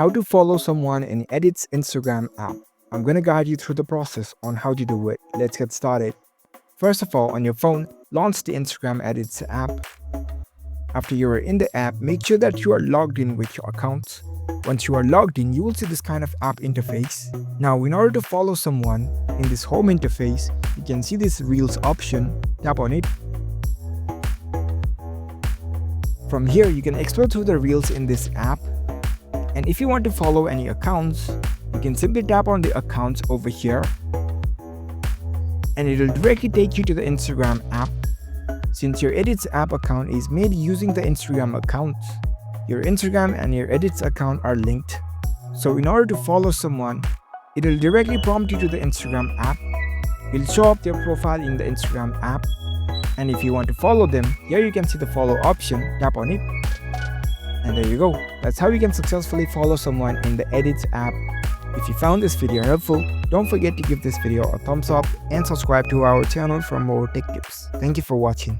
How to follow someone in Edit's Instagram app. I'm gonna guide you through the process on how to do it. Let's get started. First of all, on your phone, launch the Instagram Edits app. After you are in the app, make sure that you are logged in with your account. Once you are logged in, you will see this kind of app interface. Now, in order to follow someone in this home interface, you can see this Reels option. Tap on it. From here, you can explore through the Reels in this app. And if you want to follow any accounts, you can simply tap on the accounts over here. And it will directly take you to the Instagram app. Since your Edits app account is made using the Instagram account, your Instagram and your Edits account are linked. So in order to follow someone, it will directly prompt you to the Instagram app. It will show up their profile in the Instagram app. And if you want to follow them, here you can see the follow option. Tap on it. And there you go. That's how you can successfully follow someone in the Edits app. If you found this video helpful, don't forget to give this video a thumbs up and subscribe to our channel for more tech tips. Thank you for watching.